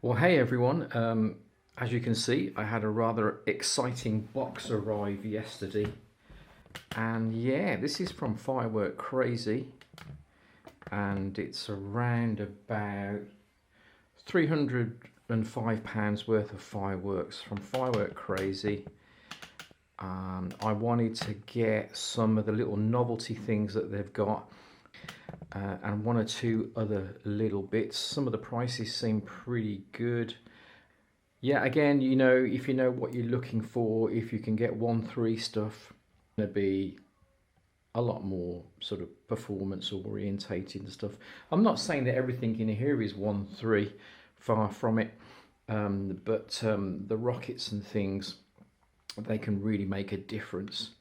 Well, hey everyone. As you can see, I had a rather exciting box arrive yesterday. And yeah, this is from Firework Crazy. And it's around about £305 worth of fireworks from Firework Crazy. I wanted to get some of the little novelty things that they've got. And one or two other little bits. Some of the prices seem pretty good. Yeah, again, if you know what you're looking for, if you can get 1-3 stuff, it's going to be a lot more sort of performance orientated and stuff. I'm not saying that everything in here is 1-3, far from it, but the rockets and things, they can really make a difference.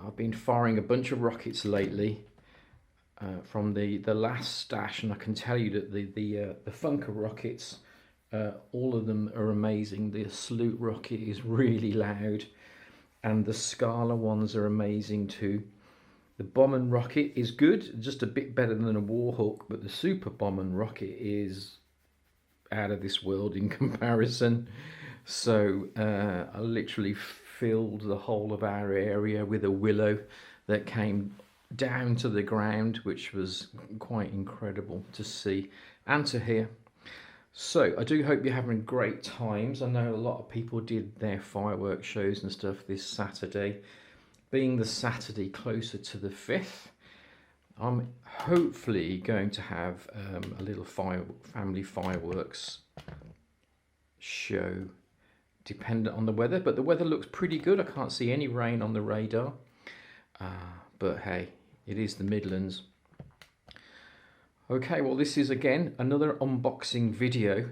I've been firing a bunch of rockets lately from the last stash, and I can tell you that the Funker rockets, all of them are amazing. The Salute rocket is really loud, and the Scala ones are amazing too. The Bomber rocket is good, just a bit better than a Warhawk, but the Super Bomber rocket is out of this world in comparison. So I literally filled the whole of our area with a willow that came down to the ground, which was quite incredible to see and to hear. So I do hope you're having great times. I know a lot of people did their fireworks shows and stuff this Saturday. Being the Saturday closer to the 5th, I'm hopefully going to have a little family fireworks show, dependent on the weather. But the weather looks pretty good. I can't see any rain on the radar. But hey, it is the Midlands. Okay, well, this is again another unboxing video,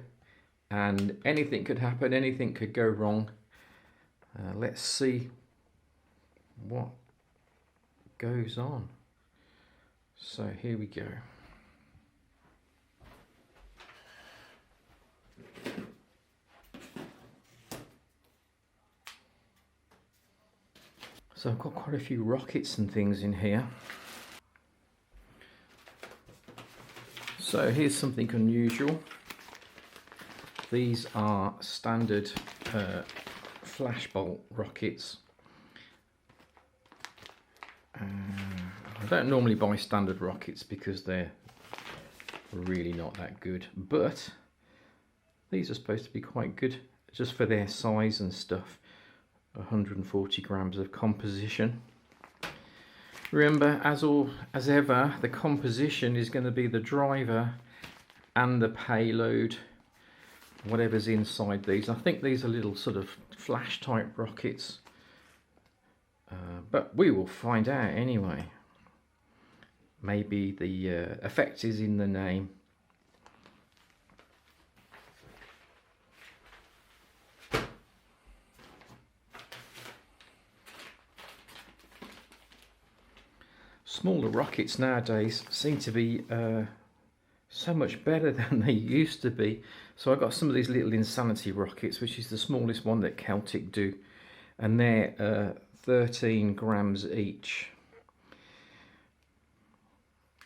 and anything could happen, anything could go wrong. Let's see what goes on. So here we go. So I've got quite a few rockets and things in here. So here's something unusual. These are standard flashbolt rockets. I don't normally buy standard rockets because they're really not that good, but these are supposed to be quite good just for their size and stuff. 140 grams of composition. Remember, as ever, the composition is going to be the driver and the payload, whatever's inside these. I think these are little sort of flash type rockets, but we will find out anyway. Maybe the effect is in the name. Smaller rockets nowadays seem to be so much better than they used to be. So I got some of these little Insanity rockets, which is the smallest one that Celtic do, and they're 13 grams each.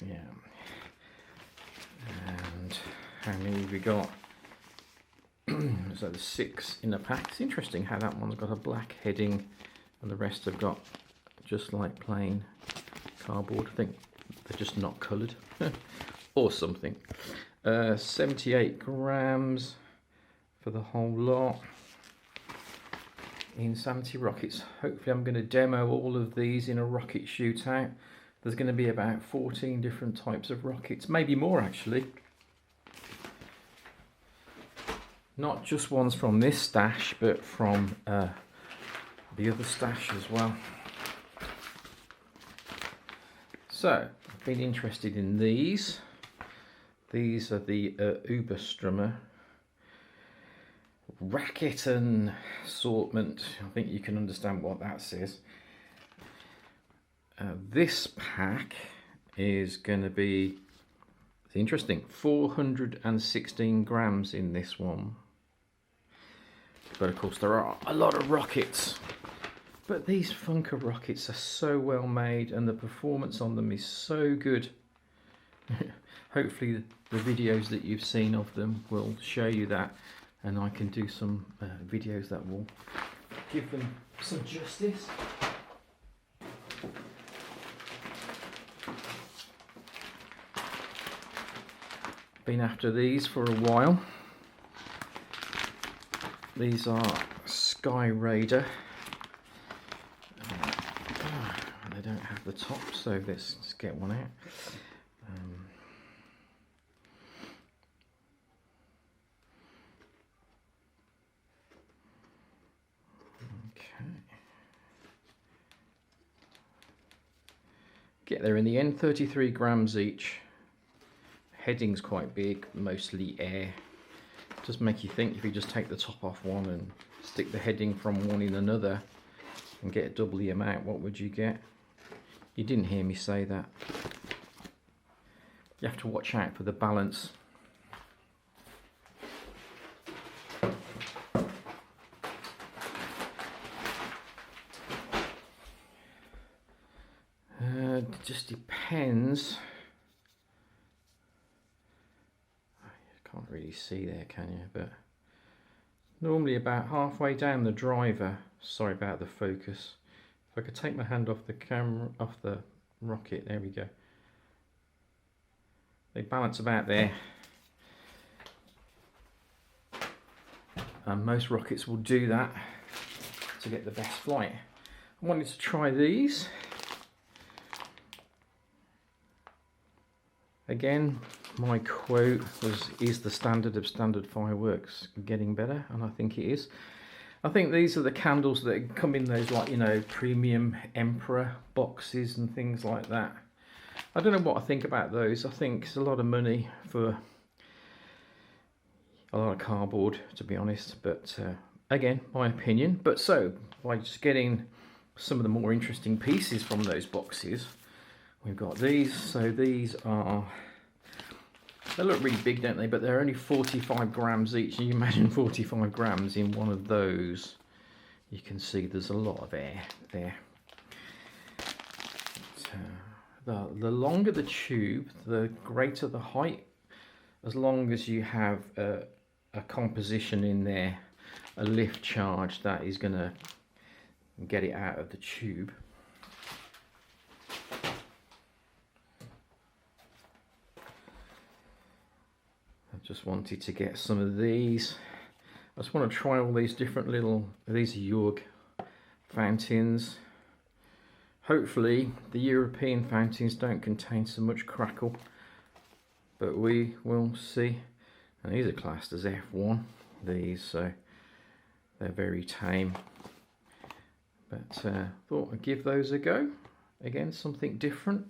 Yeah. And how many have we got? So there's 6 in a pack. It's interesting how that one's got a black heading and the rest have got just like plain cardboard. I think they're just not coloured or something. 78 grams for the whole lot. Insanity rockets. Hopefully I'm going to demo all of these in a rocket shootout. There's going to be about 14 different types of rockets, maybe more actually. Not just ones from this stash, but from the other stash as well. So, I've been interested in these. These are the Uberströmer racket and assortment. I think you can understand what that says. This pack is going to be, it's interesting, 416 grams in this one. But of course there are a lot of rockets. But these Funker rockets are so well made and the performance on them is so good. hopefully the videos that you've seen of them will show you that, and I can do some videos that will give them some justice. Been after these for a while. These are Sky Raider. They don't have the top, so let's get one out. Okay. Get there in the end, 33 grams each. Heading's quite big, mostly air. Just make you think if you just take the top off one and stick the heading from one in another and get double the amount, what would you get? You didn't hear me say that. You have to watch out for the balance. It just depends. Can't really see there, can you? But normally about halfway down the driver. Sorry about the focus. If I could take my hand off the camera, off the rocket, there we go. They balance about there. And most rockets will do that to get the best flight. I wanted to try these. Again, my quote was, is the standard of standard fireworks getting better? And I think it is. I think these are the candles that come in those, like, you know, premium Emperor boxes and things like that. I don't know what I think about those. I think it's a lot of money for a lot of cardboard, to be honest. But again, my opinion. But so, by just getting some of the more interesting pieces from those boxes, we've got these. So these are, they look really big, don't they? But they're only 45 grams each. And you imagine 45 grams in one of those. You can see there's a lot of air there. The longer the tube, the greater the height. As long as you have a composition in there, a lift charge, that is going to get it out of the tube. Just wanted to get some of these. I just want to try all these different little, these are York fountains. Hopefully the European fountains don't contain so much crackle, but we will see. And these are classed as F1, these, so they're very tame. But thought I'd give those a go. Again, something different.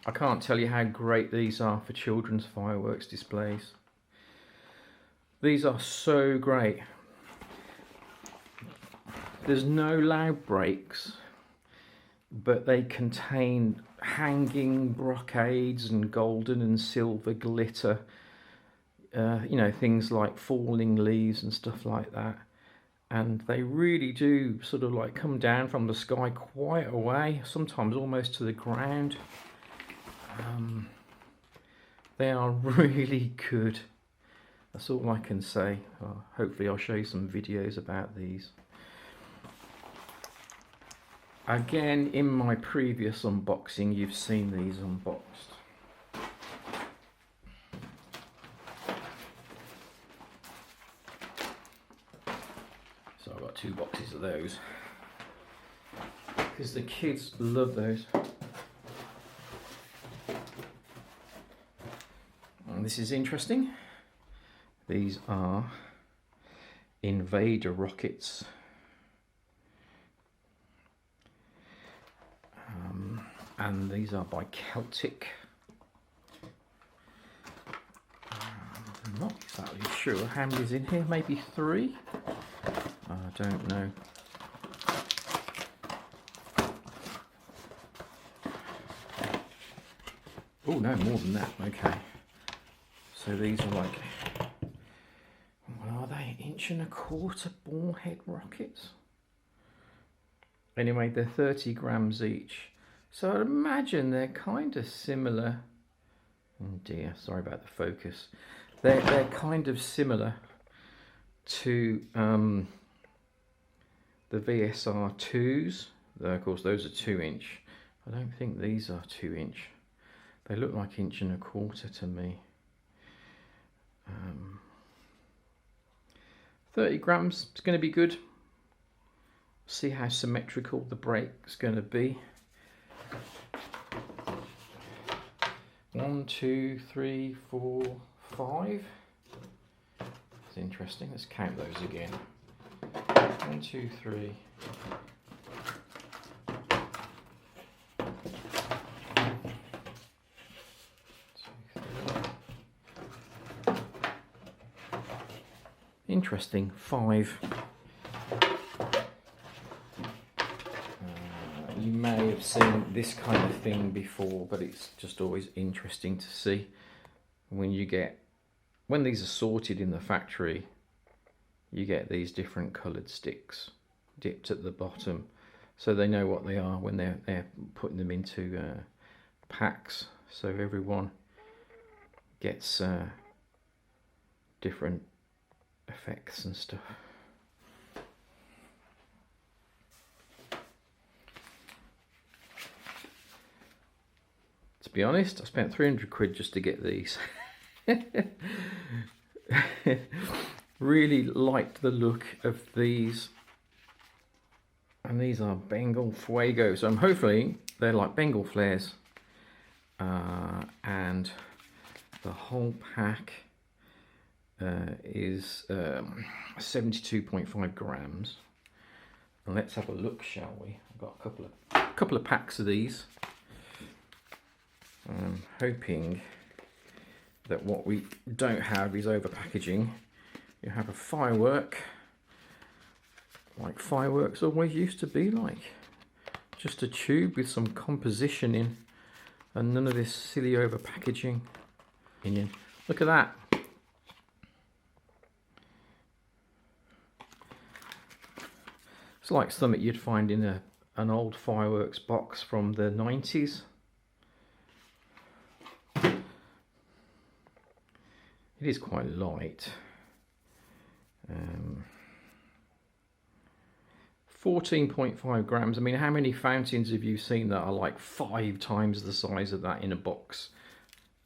I can't tell you how great these are for children's fireworks displays. These are so great. There's no loud breaks, but they contain hanging brocades and golden and silver glitter. You know, things like falling leaves and stuff like that. And they really do sort of like come down from the sky quite a way, sometimes almost to the ground. They are really good. That's all I can say. Hopefully I'll show you some videos about these. Again, in my previous unboxing, you've seen these unboxed. So I've got 2 boxes of those, because the kids love those. And this is interesting. These are Invader rockets. And these are by Celtic. I'm not exactly sure how many's in here, maybe 3? I don't know. Oh no, more than that, okay. So these are like, what are they, 1.25 inch ball head rockets? Anyway, they're 30 grams each. So I'd imagine they're kind of similar. Oh dear, sorry about the focus. They're kind of similar to the VSR 2s. Though of course those are 2-inch. I don't think these are 2-inch. They look like 1.25" to me. 30 grams, it's going to be good. See how symmetrical the brake's going to be. 1, 2, 3, 4, 5. It's interesting. Let's count those again. 1, 2, 3. Interesting, 5. You may have seen this kind of thing before, but it's just always interesting to see when these are sorted in the factory. You get these different coloured sticks dipped at the bottom, so they know what they are when they're putting them into packs. So everyone gets different effects and stuff. To be honest, I spent 300 quid just to get these. Really liked the look of these, and these are Bengal Fuego, so hopefully they're like Bengal flares, and the whole pack is 72.5 grams. And let's have a look, shall we? I've got a couple of packs of these. I'm hoping that what we don't have is over packaging. You have a Firework, like Fireworks always used to be like. Just a tube with some composition in, and none of this silly over packaging. Look at that. It's like something you'd find in an old Fireworks box from the 90s. It is quite light. 14.5 grams. I mean, how many fountains have you seen that are like 5 times the size of that in a box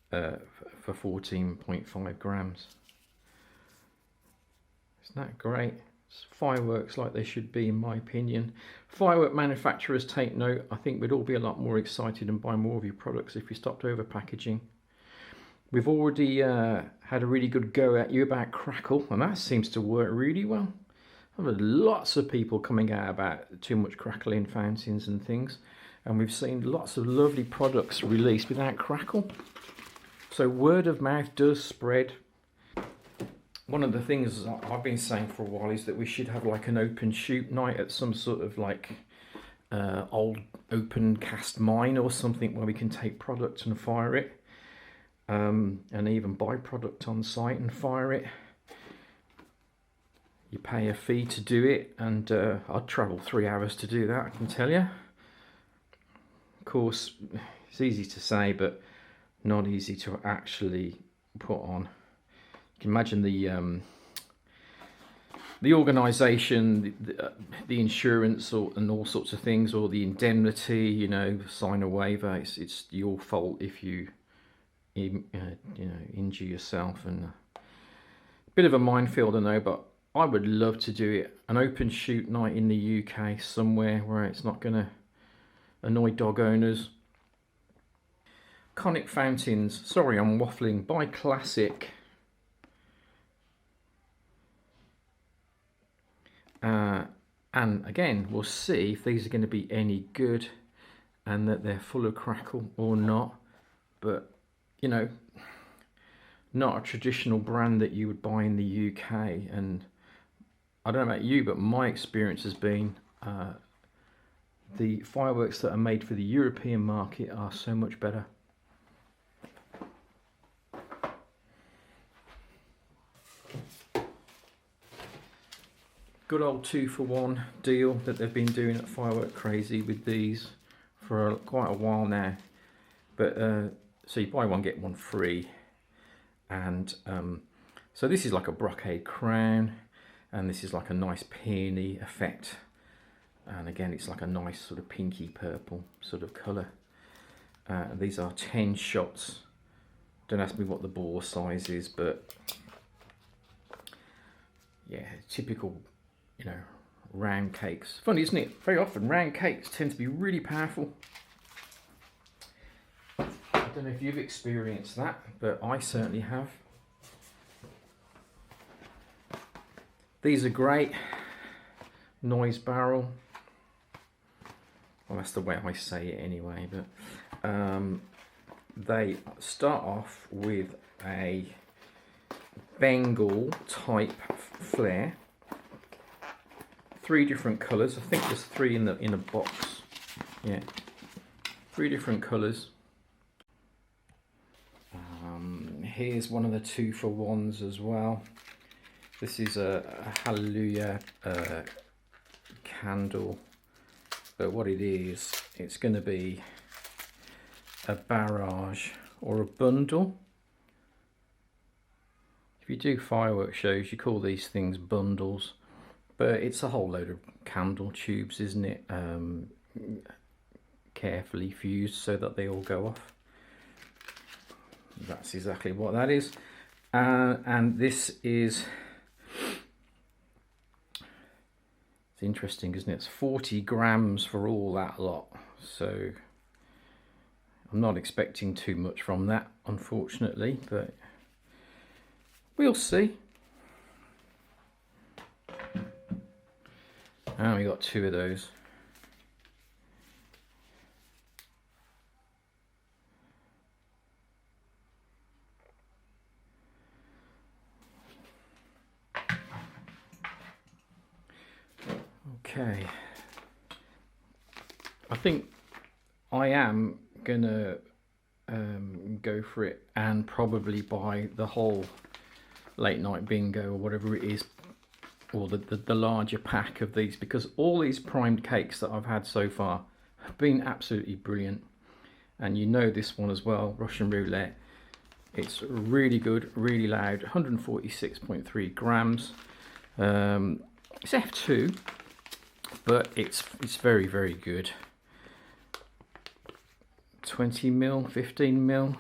for 14.5 grams? Isn't that great? It's Fireworks like they should be, in my opinion. Firework manufacturers, take note. I think we'd all be a lot more excited and buy more of your products if you stopped over packaging. We've already had a really good go at you about crackle, and that seems to work really well. I've had lots of people coming out about too much crackle in fountains and things, and we've seen lots of lovely products released without crackle. So word of mouth does spread. One of the things I've been saying for a while is that we should have like an open shoot night at some sort of like old open cast mine or something, where we can take product and fire it. And even buy product on site and fire it. You pay a fee to do it, and I'd travel 3 hours to do that, I can tell you. Of course, it's easy to say, but not easy to actually put on. You can imagine the organisation, the insurance, and all sorts of things, or the indemnity. You know, sign a waiver. It's your fault if you injure yourself, and a bit of a minefield, I know, but I would love to do it, an open shoot night in the UK somewhere where it's not going to annoy dog owners. Conic fountains, sorry I'm waffling, by Classic. And again, we'll see if these are going to be any good and that they're full of crackle or not, but you know, not a traditional brand that you would buy in the UK. And I don't know about you, but my experience has been the fireworks that are made for the European market are so much better. Good old 2-for-1 deal that they've been doing at Firework Crazy with these for quite a while now. But so you buy one get one free, and so this is like a brocade crown, and this is like a nice peony effect, and again it's like a nice sort of pinky purple sort of colour. These are 10 shots. Don't ask me what the bore size is, but yeah, typical, you know, round cakes. Funny, isn't it? Very often round cakes tend to be really powerful. I don't know if you've experienced that, but I certainly have. These are great. Noise barrel. Well, that's the way I say it anyway, but they start off with a Bengal type flare. 3 different colours. I think there's 3 in a box. Yeah, 3 different colours. Here's one of the 2-for-1s as well. This is a Hallelujah candle, but what it is, it's going to be a barrage or a bundle. If you do fireworks shows, you call these things bundles, but it's a whole load of candle tubes, isn't it? Carefully fused so that they all go off. That's exactly what that is. And this is, it's interesting, isn't it? It's 40 grams for all that lot. So I'm not expecting too much from that, unfortunately, but we'll see. And we got 2 of those. Okay, I think I am gonna go for it and probably buy the whole late night bingo or whatever it is, or the larger pack of these, because all these primed cakes that I've had so far have been absolutely brilliant. And you know this one as well, Russian roulette. It's really good, really loud, 146.3 grams. It's F2. But it's very, very good. 20 mil, 15 mil.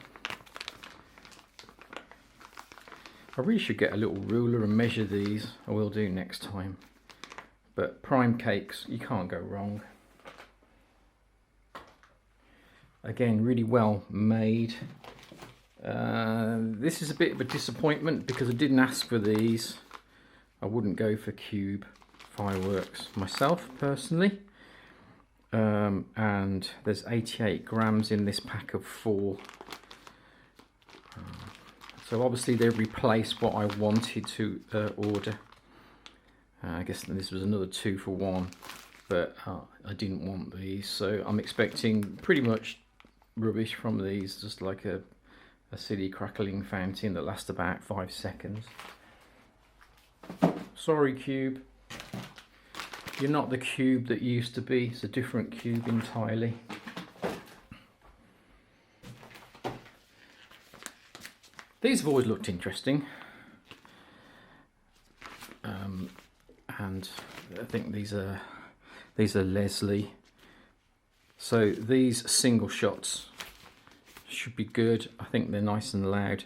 I really should get a little ruler and measure these. I will do next time. But prime cakes, you can't go wrong. Again, really well made. This is a bit of a disappointment because I didn't ask for these. I wouldn't go for cube fireworks myself personally, and there's 88 grams in this pack of 4, so obviously they've replaced what I wanted to order. I guess this was another 2-for-1, but I didn't want these, so I'm expecting pretty much rubbish from these, just like a silly crackling fountain that lasts about 5 seconds. Sorry, cube. You're not the cube that used to be. It's a different cube entirely. These have always looked interesting. And I think these are Leslie. So these single shots should be good. I think they're nice and loud.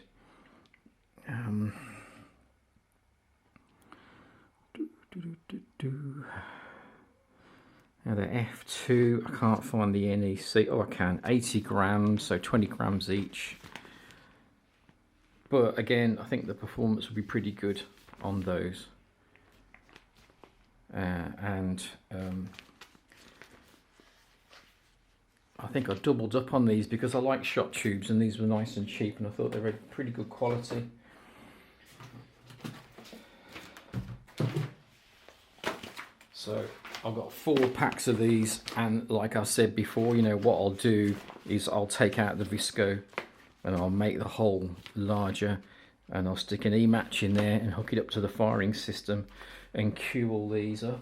Now they're F2, I can't find the NEC, oh I can, 80 grams, so 20 grams each. But again, I think the performance will be pretty good on those. I think I doubled up on these because I like shot tubes and these were nice and cheap and I thought they were pretty good quality. So I've got 4 packs of these, and like I said before, you know, what I'll do is I'll take out the Visco and I'll make the hole larger and I'll stick an E-match in there and hook it up to the firing system, and queue all these up.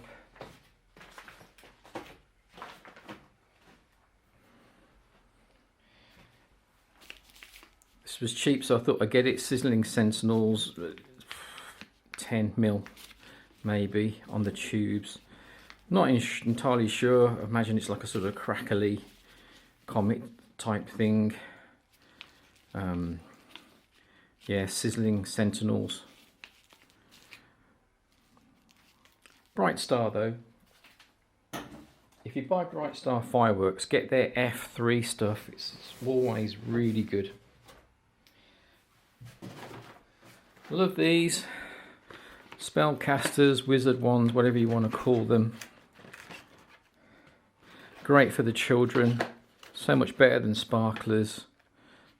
This was cheap, so I thought I'd get it. Sizzling Sentinels, 10mm maybe on the tubes. Not entirely sure. I imagine it's like a sort of crackly comic type thing. Yeah, Sizzling Sentinels. Bright Star though. If you buy Bright Star Fireworks, get their F3 stuff. It's always really good. Love these. Spellcasters, wizard wands, whatever you want to call them. Great for the children. So much better than sparklers.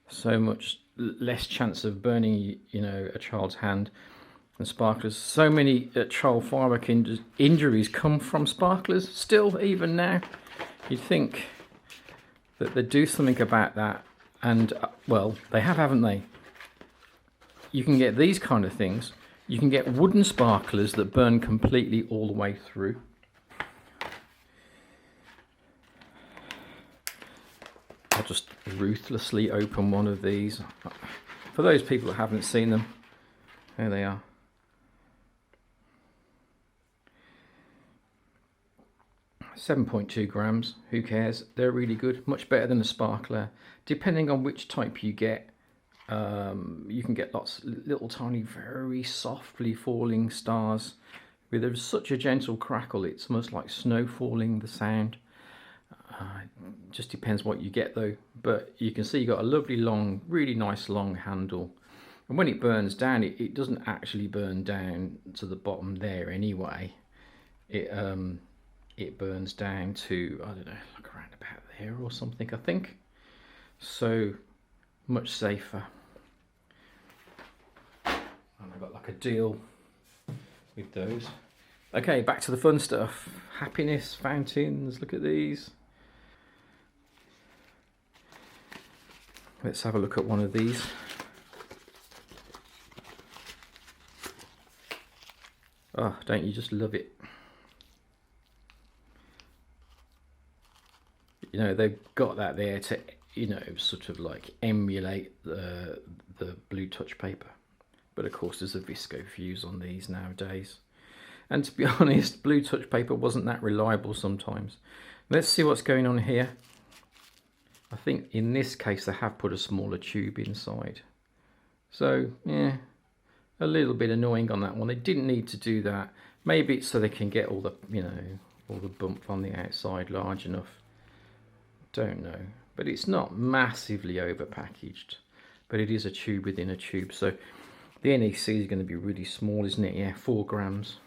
So much less chance of burning, you know, a child's hand than sparklers. So many child firework injuries come from sparklers still, even now. You'd think that they'd do something about that, and well, they have, haven't they? You can get these kind of things. You can get wooden sparklers that burn completely all the way through. I'll just ruthlessly open one of these. For those people that haven't seen them, there they are. $7.2 who cares? They're really good, much better than a sparkler. Depending on which type you get, you can get lots little tiny, very softly falling stars with such a gentle crackle. It's almost like snow falling, the sound. Just depends what you get though, but you can see you got a lovely long, really nice long handle, and when it burns down, it doesn't actually burn down to the bottom there anyway. It burns down to, I don't know, like around about there or something, I think. So much safer. And I got like a deal with those. Okay, back to the fun stuff. Happiness fountains, look at these. Let's have a look at one of these. Oh, don't you just love it? You know, they've got that there to, you know, sort of like emulate the blue touch paper. But of course there's a visco fuse on these nowadays. And to be honest, blue touch paper wasn't that reliable sometimes. Let's see what's going on here. I think in this case they have put a smaller tube inside. So, yeah, a little bit annoying on that one. They didn't need to do that. Maybe it's so they can get all the, you know, all the bump on the outside large enough. Don't know. But it's not massively over packaged. But it is a tube within a tube. So the NEC is going to be really small, isn't it? Yeah, 4 grams.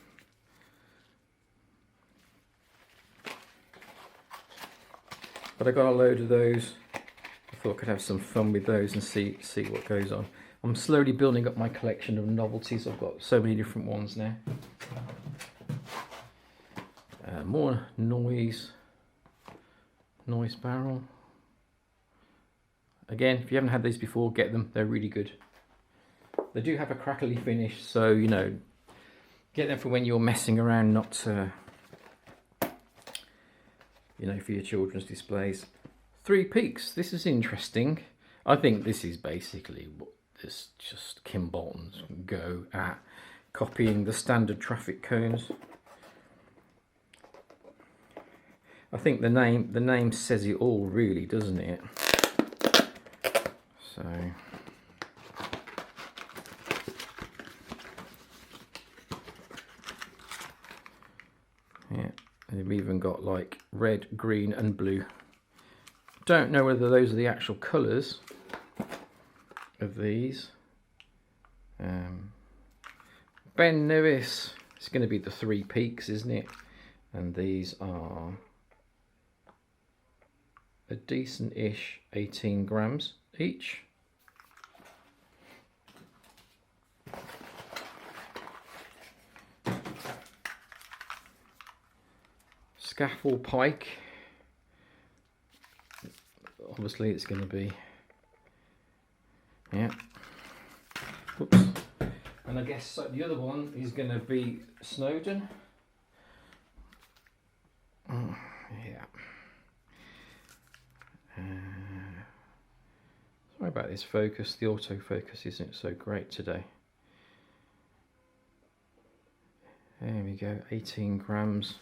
But I got a load of those. I thought I could have some fun with those and see what goes on. I'm slowly building up my collection of novelties. I've got so many different ones now. More noise barrel. Again, if you haven't had these before, get them. They're really good. They do have a crackly finish, so you know, get them for when you're messing around, not you know, for your children's displays. 3 peaks. This is interesting. I think this is basically what this just Kim Bolton's go at, copying the standard traffic cones. I think the name says it all, really, doesn't it? So yeah, they've even got like red, green and blue. Don't know whether those are the actual colours of these. Ben Nevis, it's going to be the 3 peaks, isn't it? And these are a decent-ish 18 grams each. Scaffold pike. Obviously it's going to be, yeah. Whoops. And I guess the other one is going to be Snowdon. Yeah. Sorry about this focus. The autofocus isn't so great today. There we go, 18 grams.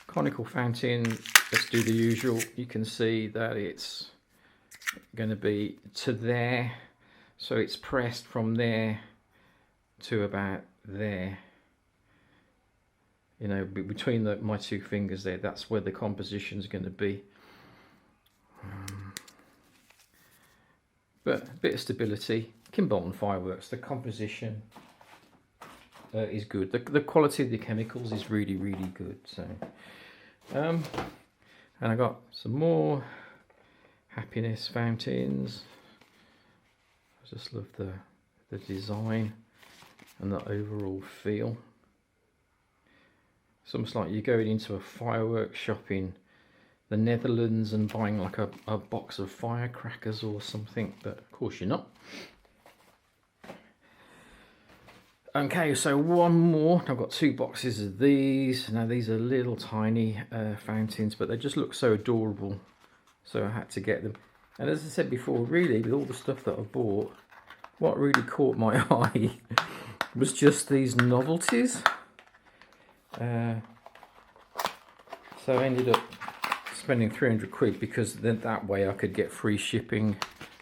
Conical fountain, let's do the usual. You can see that it's going to be to there. So it's pressed from there to about there. You know, between my two fingers there, that's where the composition is going to be. But a bit of stability. Kimbolton Fireworks, the composition is good. The quality of the chemicals is really, really good. So, and I got some more happiness fountains. I just love the design and the overall feel. It's almost like you're going into a fireworks shop in the Netherlands and buying like a box of firecrackers or something, but of course you're not. Okay, so one more. I've got 2 boxes of these. Now these are little tiny fountains, but they just look so adorable, so I had to get them. And as I said before, really with all the stuff that I bought, what really caught my eye was just these novelties. So I ended up spending 300 quid because then that way I could get free shipping.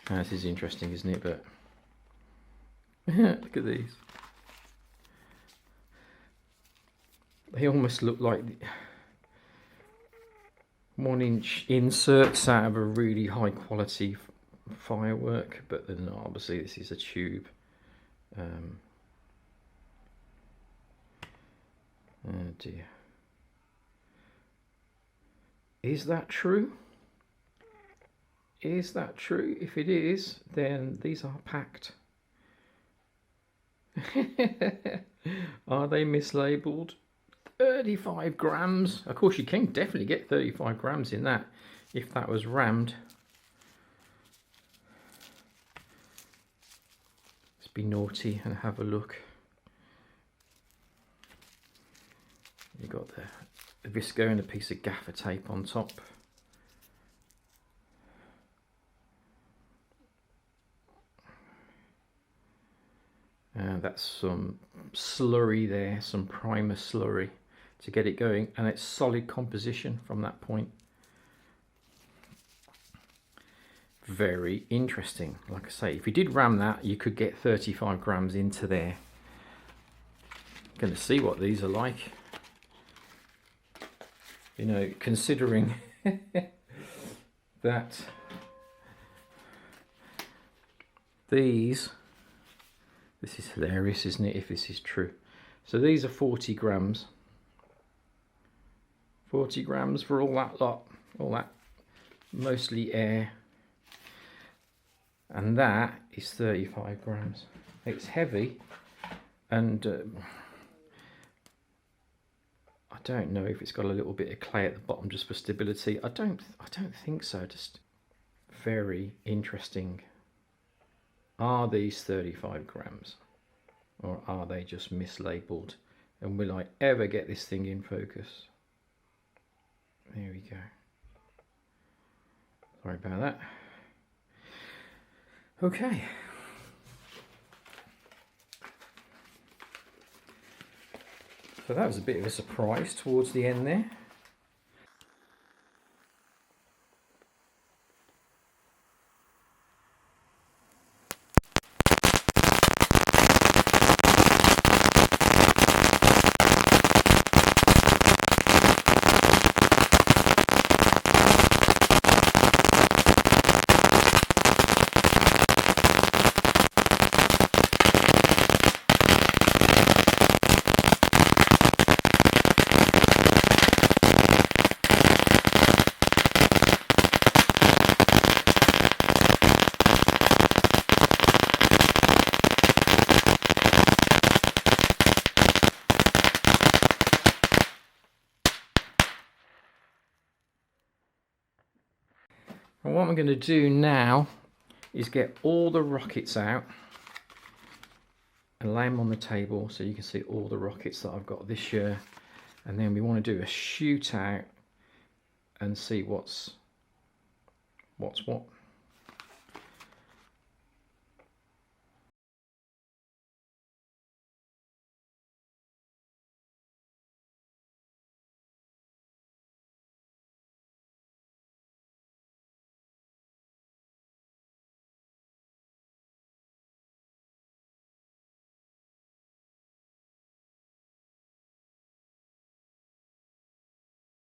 This is interesting, isn't it? But look at these. They almost look like 1-inch inserts out of a really high quality firework, but then obviously this is a tube. Oh dear. Is that true? Is that true? If it is, then these are packed. Are they mislabeled? 35 grams. Of course, you can definitely get 35 grams in that if that was rammed. Let's be naughty and have a look. You got the Visco and a piece of gaffer tape on top. That's some slurry there, some primer slurry to get it going, and it's solid composition from that point. Very interesting. Like I say, if you did ram that, you could get 35 grams into there. Going to see what these are like. You know, considering that this is hilarious, isn't it, if this is true. So these are 40 grams. 40 grams for all that lot, all that mostly air. And that is 35 grams. It's heavy, and I don't know if it's got a little bit of clay at the bottom just for stability. I don't think so. Just very interesting. Are these 35 grams, or are they just mislabeled? And will I ever get this thing in focus? There we go. Sorry about that. Okay. So that was a bit of a surprise towards the end there. And what I'm going to do now is get all the rockets out and lay them on the table so you can see all the rockets that I've got this year. And then we want to do a shootout and see what's what.